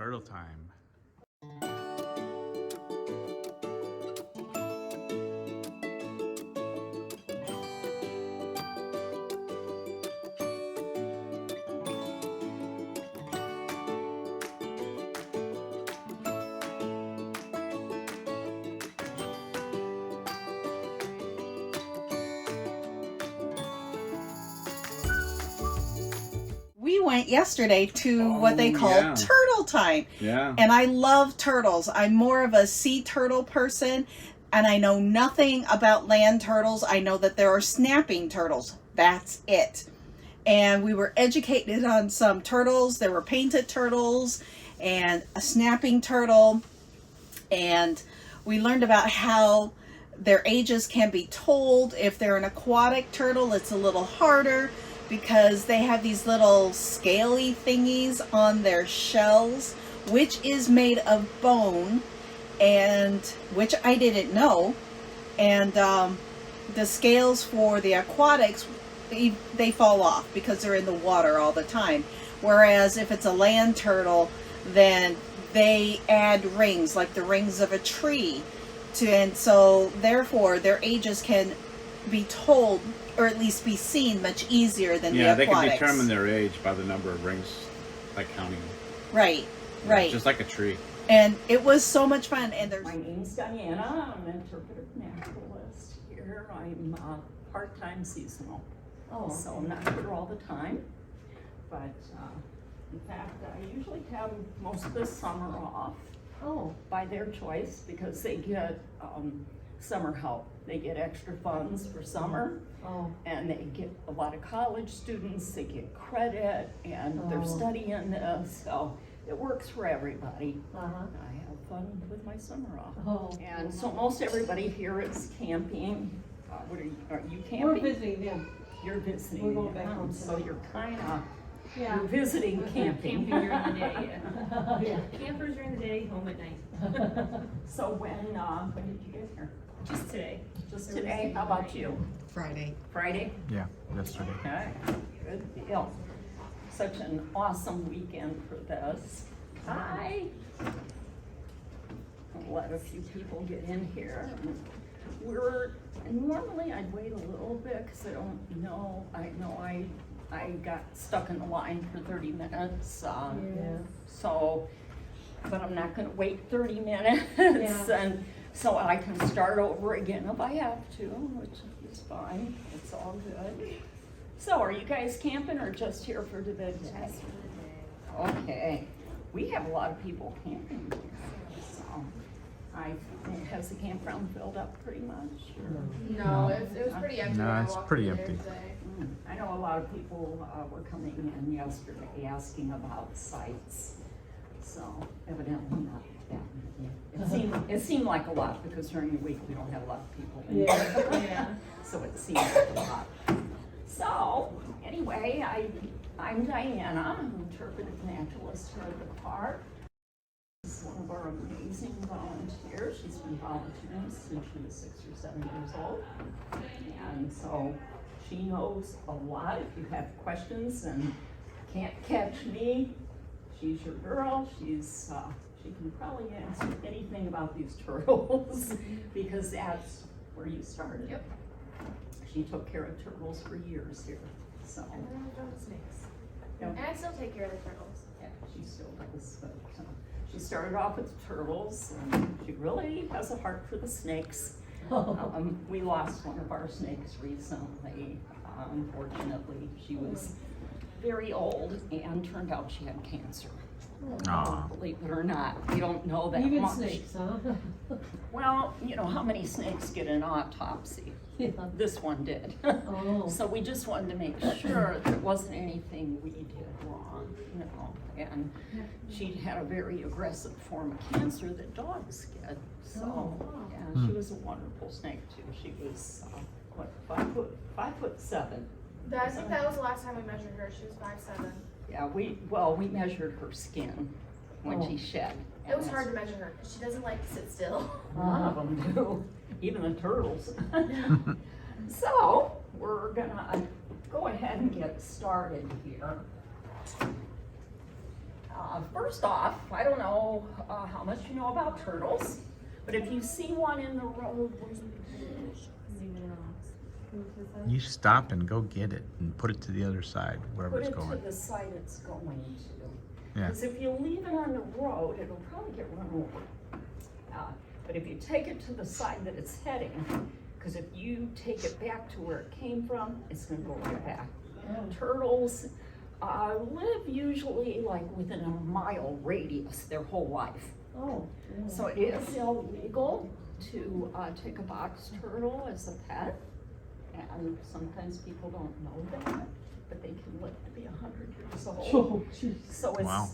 Turtle time. We went yesterday to what they call turtle time. Yeah. And I love turtles. I'm more of a sea turtle person, and I know nothing about land turtles. I know that there are snapping turtles. That's it. And we were educated on some turtles. There were painted turtles and a snapping turtle. And we learned about how their ages can be told. If they're an aquatic turtle, it's a little harder because they have these little scaly thingies on their shells, which is made of bone, and which I didn't know. And the scales for the aquatics, they fall off because they're in the water all the time. Whereas if it's a land turtle, then they add rings, like the rings of a tree, and so therefore their ages can be told, or at least be seen, much easier than the aquatics. Yeah, they can determine their age by the number of rings, like counting. Right, right. Just like a tree. And it was so much fun. And there's. My name's Diana. I'm an interpretive naturalist here. I'm part-time seasonal. Oh, okay. So I'm not here all the time. But in fact, I usually have most of the summer off. Oh. By their choice, because they get summer help. They get extra funds for summer. Oh. And they get a lot of college students, they get credit, and they're studying this, so it works for everybody. I have fun with my summer off. Oh. And so most everybody here is camping. What are you camping? We're visiting them. You're visiting. We're going back home. So you're kind of Yeah. you're visiting camping. Camping during the day, yeah. Campers during the day, home at night. So when did you get here? Just today. Just today? How about you? Friday. Friday? Yeah, yesterday. Okay, good deal. Such an awesome weekend for this. Hi. I'll let a few people get in here. Normally I'd wait a little bit because I don't know, I got stuck in the line for 30 minutes. So, but I'm not gonna wait 30 minutes. And so I can start over again if I have to, which is fine. It's all good. So are you guys camping or just here for the day? Just for the day. Okay. We have a lot of people camping here, so has the campground filled up pretty much? Or? No, it was pretty empty. No, when I it's walked pretty in there empty. today. I know a lot of people were coming in yesterday asking about sites, so evidently not that many. It seemed like a lot because during the week we don't have a lot of people in there. So it seemed like a lot. So anyway, I'm Diana. I'm an interpretive naturalist here at the park. This is one of our amazing volunteers. She's been volunteering since she was 6 or 7 years old, and so she knows a lot. If you have questions and can't catch me, she's your girl. She can probably answer anything about these turtles because that's where you started. Yep. She took care of turtles for years here. So And then I've done the snakes. Yep. And I still take care of the turtles. yeah, she still does. But, she started off with turtles, and she really has a heart for the snakes. We lost one of our snakes recently. Unfortunately, she was very old and turned out she had cancer. Aw. Believe it or not, you don't know that Even much. snakes, huh? Well, you know how many snakes get an autopsy? Yeah. This one did. Oh. So we just wanted to make sure there wasn't anything we did wrong, you know. And she'd had a very aggressive form of cancer that dogs get. So, yeah, she was a wonderful snake too. She was, what, 5'7". I think that was the last time we measured her. She was 5'7". Yeah, we measured her skin when she shed. It was hard to measure her because she doesn't like to sit still. None of them do, even the turtles. So, we're gonna go ahead and get started here. First off, I don't know how much you know about turtles, but if you see one in the road, You stop and go get it and put it to the other side, wherever put it's it going. to the side it's going to. Yeah. Because if you leave it on the road, it'll probably get run over. But if you take it to the side that it's heading, because if you take it back to where it came from, it's gonna go right back. Turtles live usually like within a mile radius their whole life. Oh. So it is illegal to take a box turtle as a pet. And sometimes people don't know that, but they can live to be 100 years old. Oh, jeez. So Wow.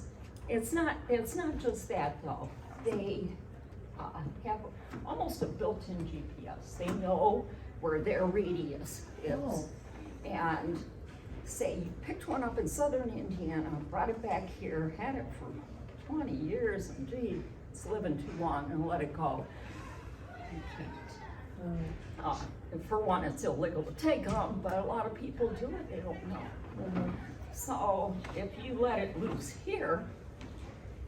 it's not just that though. They have almost a built-in GPS. They know where their radius is. Oh. And say you picked one up in southern Indiana, brought it back here, had it for 20 years, and gee, it's living too long, and let it go. You can't. And for one, it's illegal to take them, but a lot of people do it, they don't know. So if you let it loose here,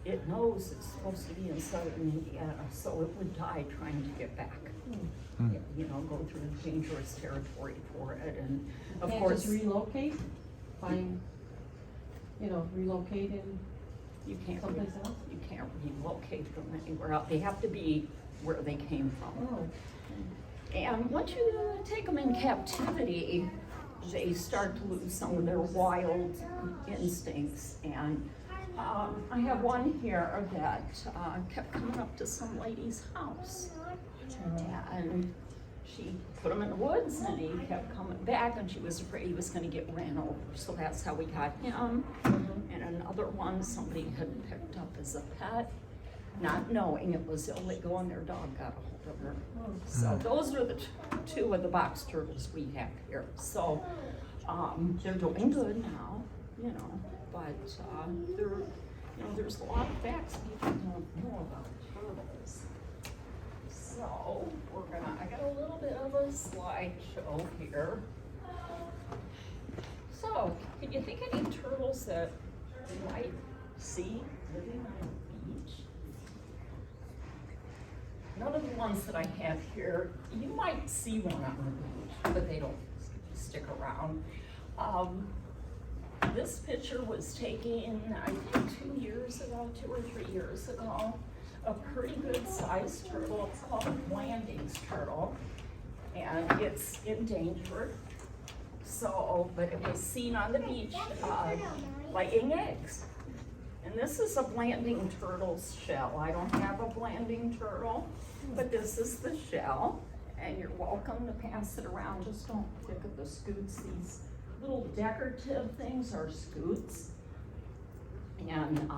it knows it's supposed to be in southern Indiana, so it would die trying to get back. You know, go through dangerous territory for it, and of Can't course. just relocate, find, relocate in You can't, someplace else? you can't relocate them anywhere else. They have to be where they came from. Oh, And once you take them in captivity, they start to lose some of their wild instincts. And I have one here that kept coming up to some lady's house. And she put him in the woods, and he kept coming back, and she was afraid he was gonna get ran over. So that's how we got him. And another one somebody had picked up as a pet, not knowing it was illegal, and their dog got a hold of her. So those are the two of the box turtles we have here. So they're doing good now, but there's a lot of facts people don't know about turtles. So I got a little bit of a slideshow here. So, can you think of any turtles that you might see living on a beach? None of the ones that I have here, you might see one on the beach, but they don't stick around. This picture was taken, I think 2 years ago, 2 or 3 years ago. A pretty good sized turtle. It's called a Blanding's turtle, and it's endangered. So, but it was seen on the beach laying eggs. And this is a Blanding turtle's shell. I don't have a Blanding turtle, but this is the shell, and you're welcome to pass it around. Just don't pick at the scoots. These little decorative things are scoots. And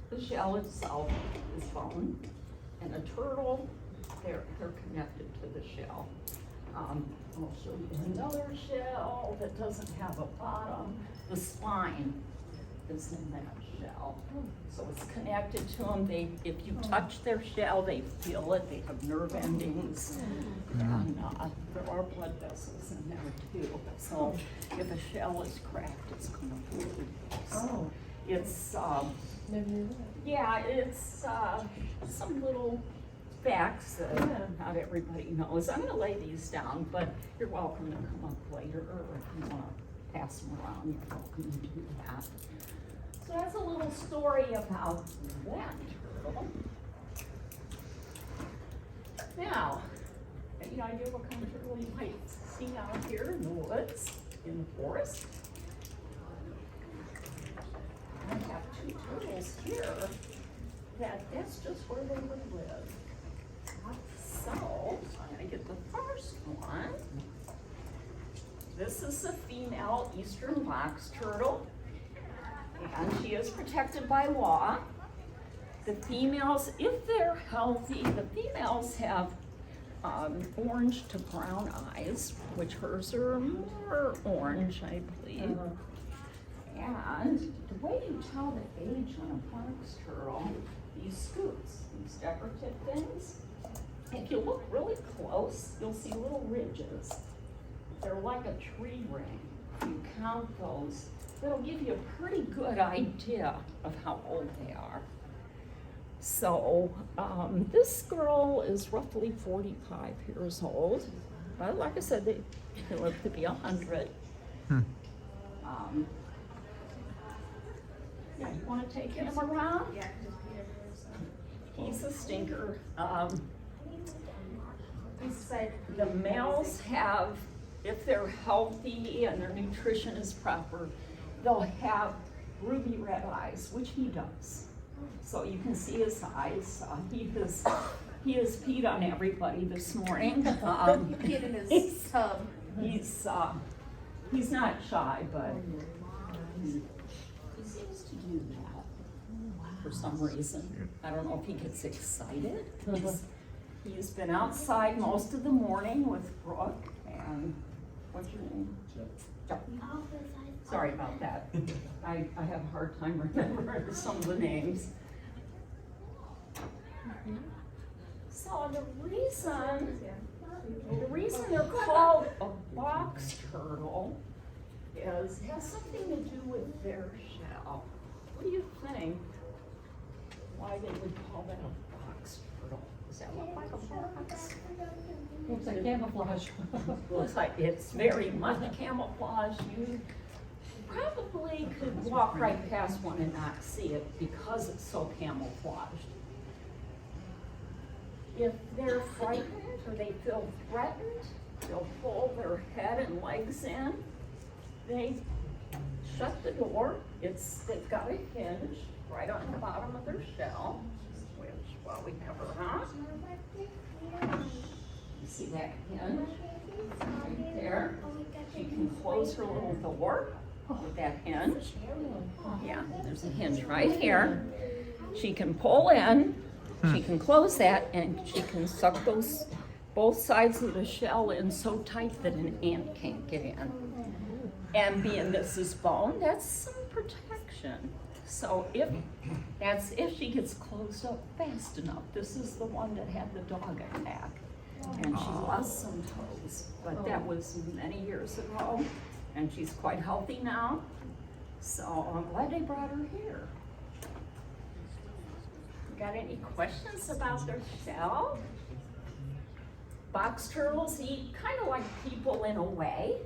the shell itself is bone, and a turtle, they're connected to the shell. I'll show you another shell that doesn't have a bottom. The spine is in that shell, so it's connected to them. If you touch their shell, they feel it. They have nerve endings, and there are blood vessels in there too. So if a shell is cracked, it's going to bleed. So it's never knew that. yeah, it's some little facts that not everybody knows. I'm gonna lay these down, but you're welcome to come up later, or if you wanna pass them around, you're welcome to do that. So that's a little story about that turtle. Now, any idea what kind of turtle you might see out here in the woods, in the forest? I have 2 turtles here that's just where they would live. So, I'm gonna get the first one. This is a female eastern box turtle, and she is protected by law. The females, if they're healthy, the females have orange to brown eyes, which hers are more orange, I believe. And the way you tell the age on a box turtle, these scoots, these decorative things, if you look really close, you'll see little ridges. They're like a tree ring. You count those, that'll give you a pretty good idea of how old they are. So, this girl is roughly 45 years old, but like I said, they live to be 100. Yeah, you wanna take him around? Yeah, because Peter was, He's a stinker. he said. The males have, if they're healthy and their nutrition is proper, they'll have ruby red eyes, which he does. So you can see his eyes. He has peed on everybody this morning. He peed in his tub. He's not shy, but he seems to do that for some reason. I don't know if he gets excited. He's been outside most of the morning with Brooke and, what's your name? Jeff. Sorry about that. I have a hard time remembering some of the names. So the reason they're called a box turtle has something to do with their shell. What do you think? Why they would call that a box turtle? Does that look like a box? Looks like camouflage. Looks like it's very much camouflage. You probably could walk right past one and not see it because it's so camouflaged. If they're frightened or they feel threatened, they'll pull their head and legs in. They shut the door. They've got a hinge right on the bottom of their shell, which, well, we have her on. You see that hinge right there? She can close her little door with that hinge. Yeah, there's a hinge right here. She can pull in, she can close that, and she can suck both sides of the shell in so tight that an ant can't get in. And being this is bone, that's some protection. So if she gets closed up fast enough. This is the one that had the dog attack, and she lost some toes, but that was many years ago, and she's quite healthy now. So I'm glad they brought her here. Got any questions about their shell? Box turtles eat kind of like people in a way.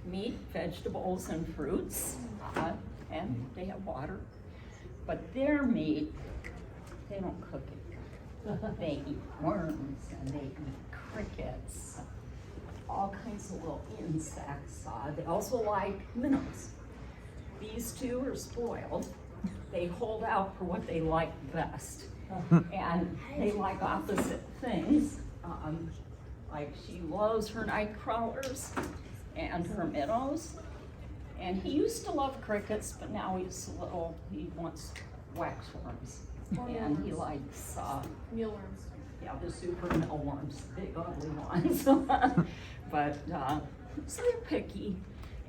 Meat, vegetables, and fruits, and they have water. But their meat, they don't cook it. They eat worms, and they eat crickets, all kinds of little insects. They also like minnows. These two are spoiled. They hold out for what they like best, and they like opposite things. Like she loves her night crawlers and her minnows, and he used to love crickets, but now he wants waxworms, and he likes Mealworms. yeah, the super mealworms, big ugly ones. But so they're picky,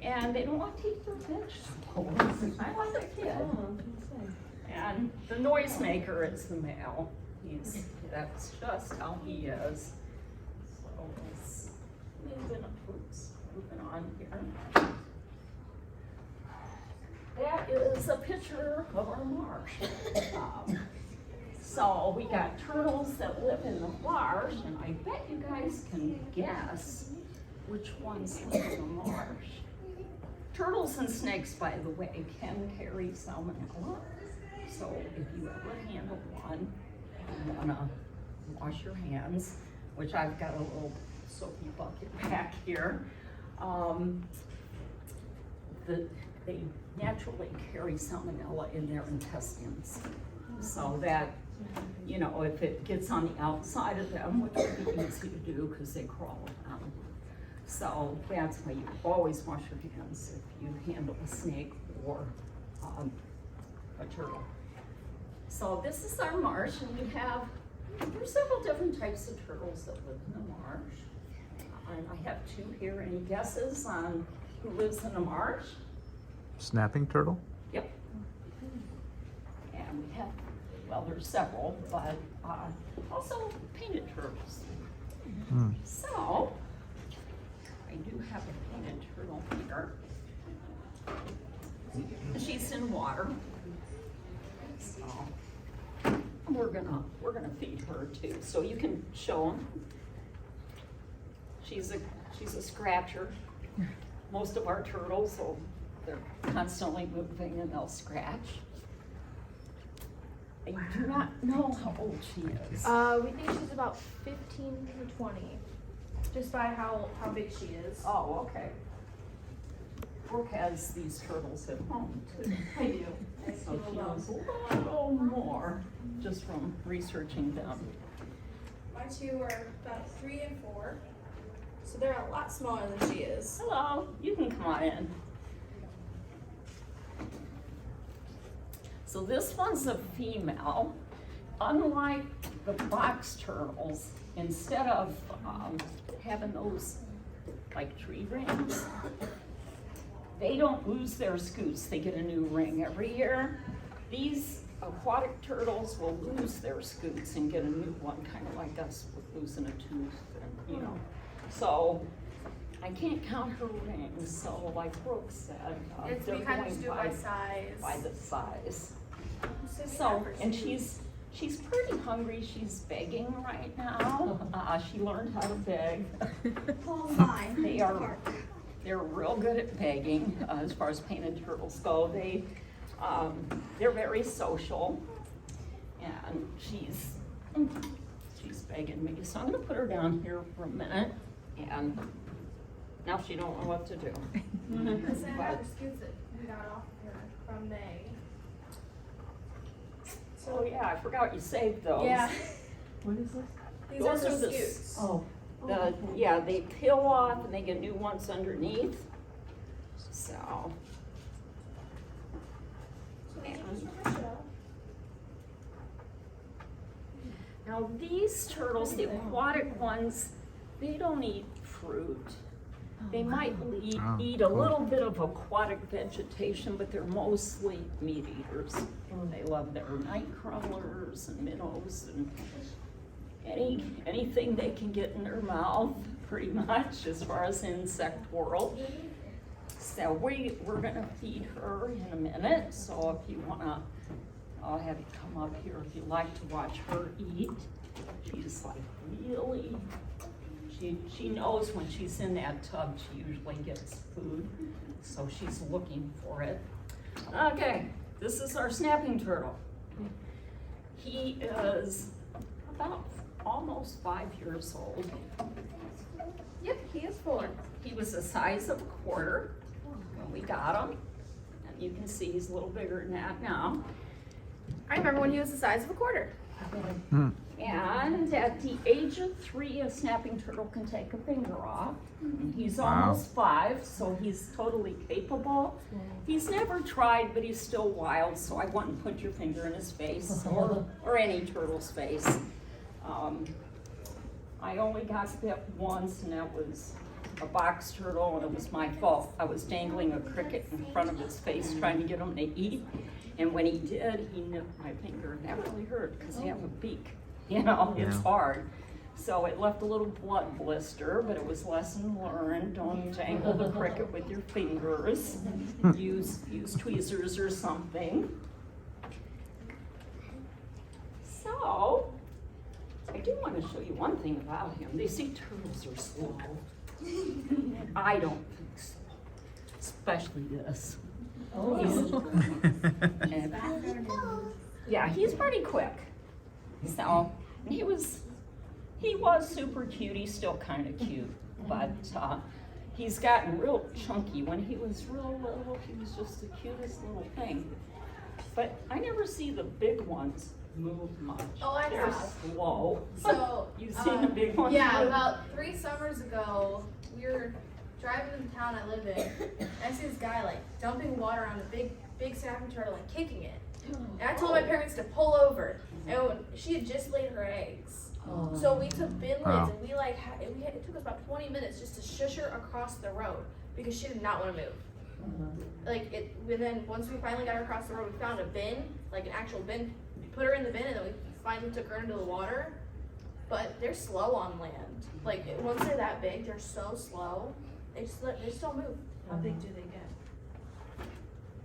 and they don't want to eat their vegetables. I like a kid. And the noisemaker is the male. That's just how he is. So let's moving on here. That is a picture of our marsh. So we got turtles that live in the marsh, and I bet you guys can guess which ones live in the marsh. Turtles and snakes, by the way, can carry salmonella. So if you ever handle one, you wanna wash your hands, which I've got a little soapy bucket back here. They naturally carry salmonella in their intestines. So that, you know, if it gets on the outside of them, which would be easy to do because they crawl around. So that's why you always wash your hands if you handle a snake or a turtle. So this is our marsh, and there's several different types of turtles that live in the marsh. And I have two here. Any guesses on who lives in the marsh? Snapping turtle? Yep. And we have, well, there's several, but also painted turtles. So, I do have a painted turtle here. She's in water. So we're gonna feed her too. So you can show them. She's a scratcher. Most of our turtles, so they're constantly moving and they'll scratch. I do not know how old she is. We think she's about 15 to 20, just by how big she is. Oh, okay. Brooke has these turtles at home too. I do. I So feel she well. knows a little more just from researching them. My two are about 3 and 4, so they're a lot smaller than she is. Hello, you can come on in. So this one's a female. Unlike the box turtles, instead of having those like tree rings, they don't lose their scoots. They get a new ring every year. These aquatic turtles will lose their scoots and get a new one, kind of like us with losing a tooth, and, you know. So I can't count her rings. So like Brooke said, It's, they're we kind of going just do it by size. by the size. So we So, have her and two. she's pretty hungry. She's begging right now. She learned how to beg. Oh my. They're real good at begging as far as painted turtles go. They're very social, and she's begging me. So I'm gonna put her down here for a minute, and now she don't know what to do. Because I have But- the scoots that we got off her from May. So yeah, I forgot you saved those. Yeah. What is this? These Those are are the the scoots. Oh. They peel off and they get new ones underneath. So, now these turtles, the aquatic ones, they don't eat fruit. They might Oh, eat a cool. little bit of aquatic vegetation, but they're mostly meat eaters. They love their night crawlers and minnows and anything they can get in their mouth, pretty much, as far as insect world. So we're gonna feed her in a minute, so if you wanna, I'll have you come up here if you like to watch her eat. She's like really, she knows when she's in that tub, she usually gets food, so she's looking for it. Okay, this is our snapping turtle. He is about almost 5 years old. Yep, he is 4. He was the size of a quarter when we got him, and you can see he's a little bigger than that now. I remember when he was the size of a quarter. And at the age of 3, a snapping turtle can take a finger off. And he's Wow. almost 5, so he's totally capable. He's never tried, but he's still wild, so I wouldn't put your finger in his face or any turtle's face. I only got bit once, and that was a box turtle, and it was my fault. I was dangling a cricket in front of his face trying to get him to eat. And when he did, he nipped my finger, and that really hurt because they have a beak. You know, it's Yeah. hard. So it left a little blood blister, but it was lesson learned. Don't jangle the cricket with your fingers. Use tweezers or something. So, I do want to show you one thing about him. They say turtles are slow. I don't think so. Especially this. And- yeah, he's pretty quick. So, and he was super cute. He's still kind of cute, but he's gotten real chunky. When he was real little, he was just the cutest little thing. But I never see the big ones move much. Oh, I They're have. slow. So You've seen the big ones? Yeah, move? about 3 summers ago, we were driving in the town I live in, and I see this guy like dumping water on a big snapping turtle and kicking it. And I told my parents to pull over, and she had just laid her eggs. So we took bin lids, Wow. and it took us about 20 minutes just to shush her across the road because she did not want to move. And then once we finally got her across the road, we found a bin, like an actual bin. We put her in the bin, and then we finally took her into the water. But they're slow on land. Like once they're that big, they're so slow. They just don't move. How big do they get?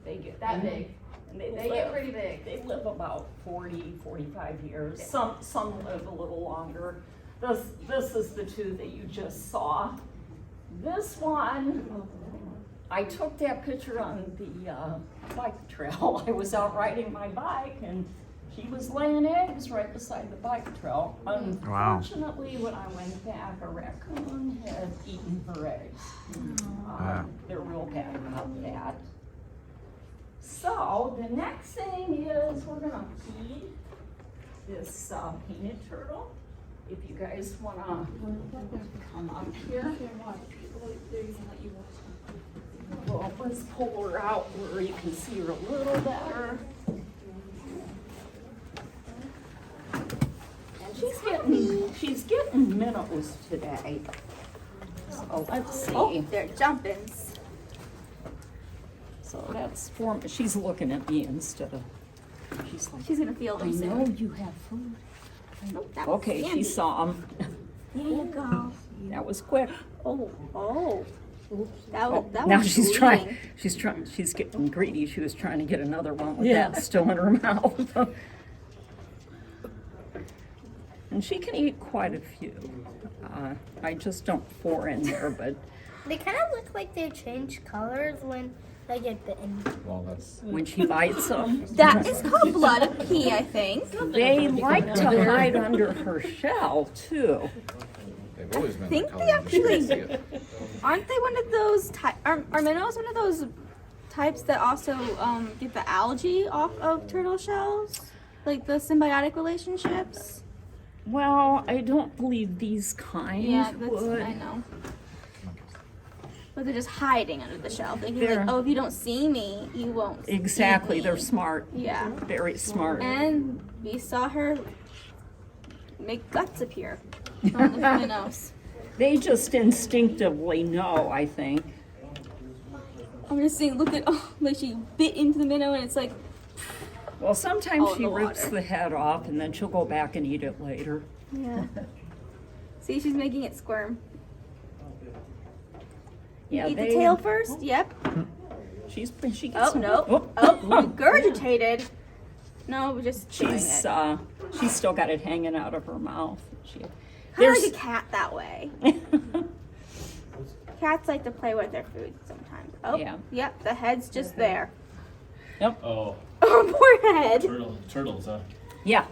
They get That big. And They they get live, pretty big. they live about 40, 45 years. Some live a little longer. This is the two that you just saw. This one, I took that picture on the bike trail. I was out riding my bike and she was laying eggs right beside the bike trail. Unfortunately, when I went back, a raccoon had eaten her eggs. They're real bad about that. So the next thing is we're gonna feed this painted turtle. If you guys wanna come up here. Well, let's pull her out where you can see her a little better. And she's getting minnows today. So let's see. Oh, they're jumping. So that's she's looking at me instead of, she's like, She's gonna feel I them soon. know you have food. Oh, that was Okay, she Sandy. saw him. There you go. That was quick. Oh. That Oh, was, that now was she's bleeding. she's getting greedy. She was trying to get another one with that still in her mouth. And she can eat quite a few. I just don't pour in there, but They kind of look like they change colors when they get bitten. Well, that's when she bites them, That is called blood pea, I think. they like to hide under her shell too. they've always been. I think that they color, but you actually- can't see it. Aren't they one of those are minnows one of those types that also get the algae off of turtle shells? Like the symbiotic relationships? Well, I don't believe these kinds would. I know. But they're just hiding under the shell, thinking They're- like, oh, if you don't see me, you won't. Exactly, see me. they're smart. Yeah. Very smart. And we saw her make guts appear from the minnows. They just instinctively know, I think. I'm just saying, look at like she bit into the minnow, and it's like, Well, sometimes Oh, she the rips water. the head off and then she'll go back and eat it later. yeah. See, she's making it squirm. Yeah, Eat the tail first. Yep. she gets Oh some- no. Oh. Regurgitated. No, we're just chewing She's it. she's still got it hanging out of her mouth. Kind of like a cat that way. Cats like to play with their food sometimes. Oh, Yeah. Yep. The head's just there. Oh, Oh, poor head. turtles, huh? Yeah.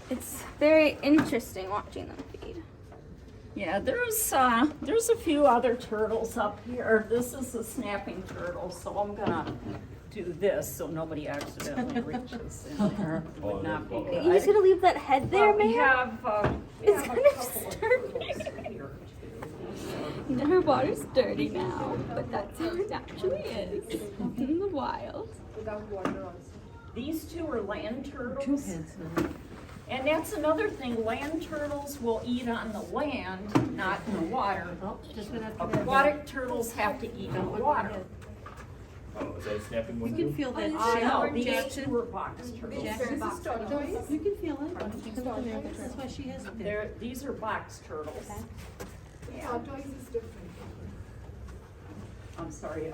It's very interesting watching them feed. Yeah, there's a few other turtles up here. This is a snapping turtle, so I'm gonna do this so nobody accidentally reaches in there. Would not be good. You just gonna leave that head there, We man? have, It's a kind of couple disturbing. turtles here, too. Her water's dirty now, but that's how it actually is in the wild. These two are land turtles. And that's another thing, land turtles will eat on the land, not in the water. Aquatic turtles have to eat in the water. Oh, is that a snapping one? You can feel that No, shell. these two are box turtles. You can feel it. That's why she has it there. These are box turtles. Yeah. I'm sorry,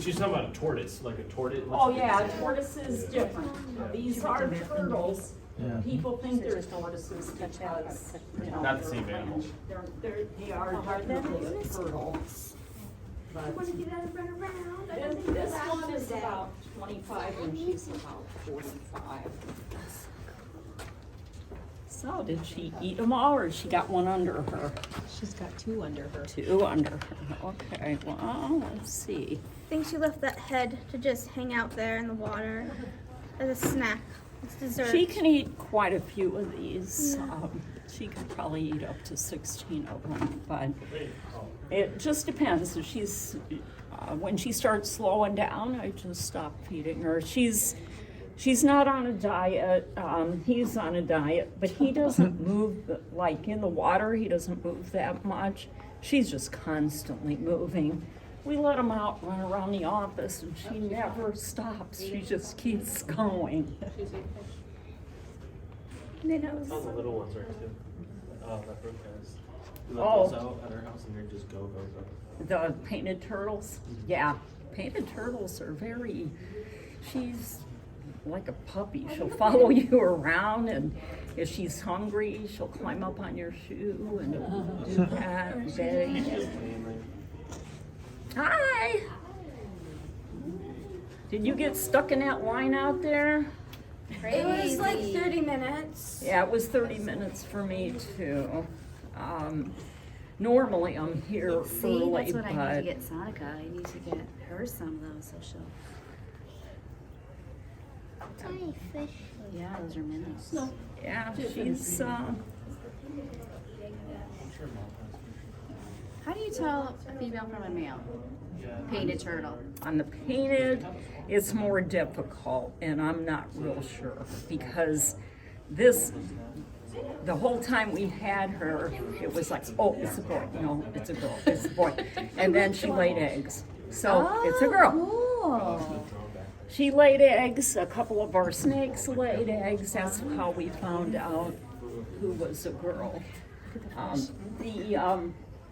She's talking about a tortoise, like a tortoise. Oh yeah, tortoise is different. These are turtles. People think they're tortoises because, you know. Not the same animal. They are technically a turtle. But Want to get out and run around? this one is about 25 and she's about 45. So did she eat them all or she got one under her? She's got two under her. Two under her. Okay, well, let's see. I think she left that head to just hang out there in the water as a snack. It's dessert. She can eat quite a few of these. She could probably eat up to 16 of them, but it just depends. If she's, when she starts slowing down, I just stop feeding her. She's not on a diet. He's on a diet, but he doesn't move, like in the water, he doesn't move that much. She's just constantly moving. We let him out, run around the office, and she never stops. She just keeps going. Minnows. Oh, the little ones are too. Oh, that broke We let Oh. those out at our house and they're just go. The painted turtles? Yeah, painted turtles are she's like a puppy. She'll follow you around, and if she's hungry, she'll climb up on your shoe and do that and beg. Hi! Did you get stuck in that line out there? It was like 30 minutes. Yeah, it was 30 minutes for me too. Normally I'm here See, early, that's what I need but to get Sonica. I need to get her some of those so she'll. Tiny fish. Yeah, those are minnows. yeah, she's How do you tell a female from a male? Painted turtle. on the painted. It's more difficult, and I'm not real sure because the whole time we had her, it was like, oh, it's a boy. No, it's a girl. It's a boy. And then she laid eggs. So it's a girl. Cool. She laid eggs. A couple of our snakes laid eggs. That's how we found out who was a girl.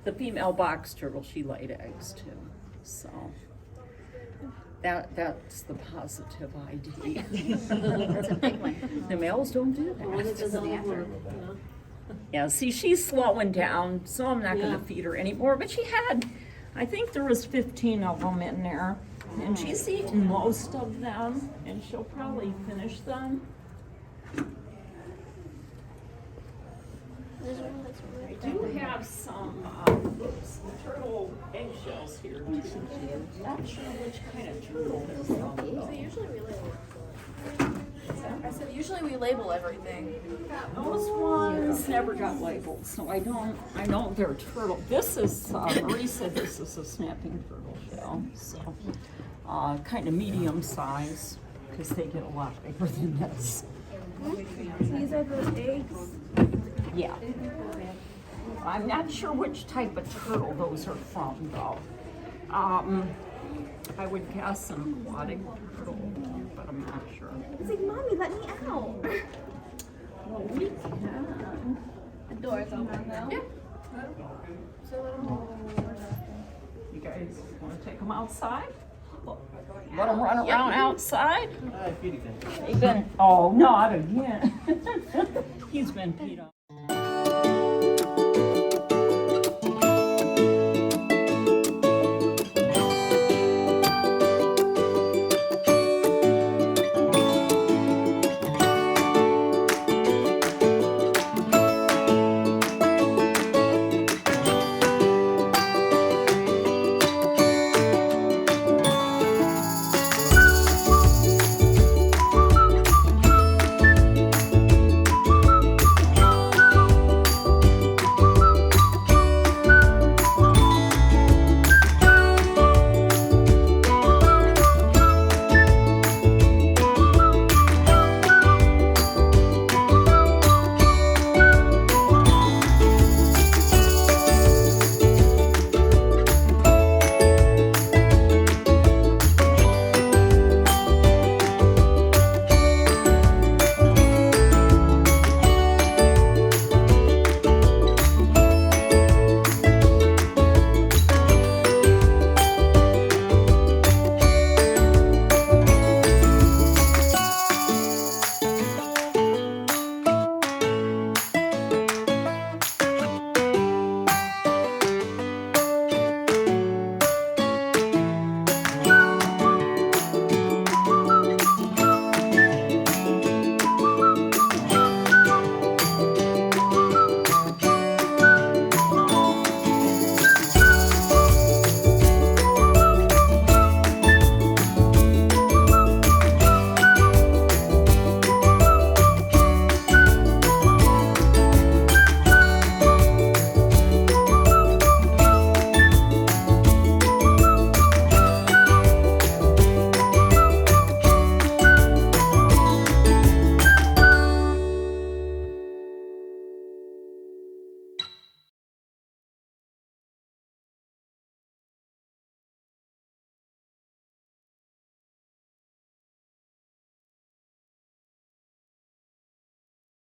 The female box turtle, she laid eggs too. So that's the positive ID. That's a big one. The males don't do that. Snapper. Yeah, see, she's slowing down, so I'm not going to feed her anymore. But she had, I think there was 15 of them in there, and she's eaten most of them, and she'll probably finish them. I do have some turtle eggshells here. Not sure which kind of turtle they're from. though. Usually we label. I said usually we label everything. Those ones never got labeled, so I know they're turtle. This is, Marie said this is a snapping turtle shell, so kind of medium size, because they get a lot bigger than this. These are those eggs. Yeah. I'm not sure which type of turtle those are from, though. I would guess an aquatic turtle, but I'm not sure. It's like, Mommy, let me out. Well, we can. The door's open though. Yeah. You guys want to take them outside? Let them run around outside? Feed again. They've been, oh, not again. He's been peed on.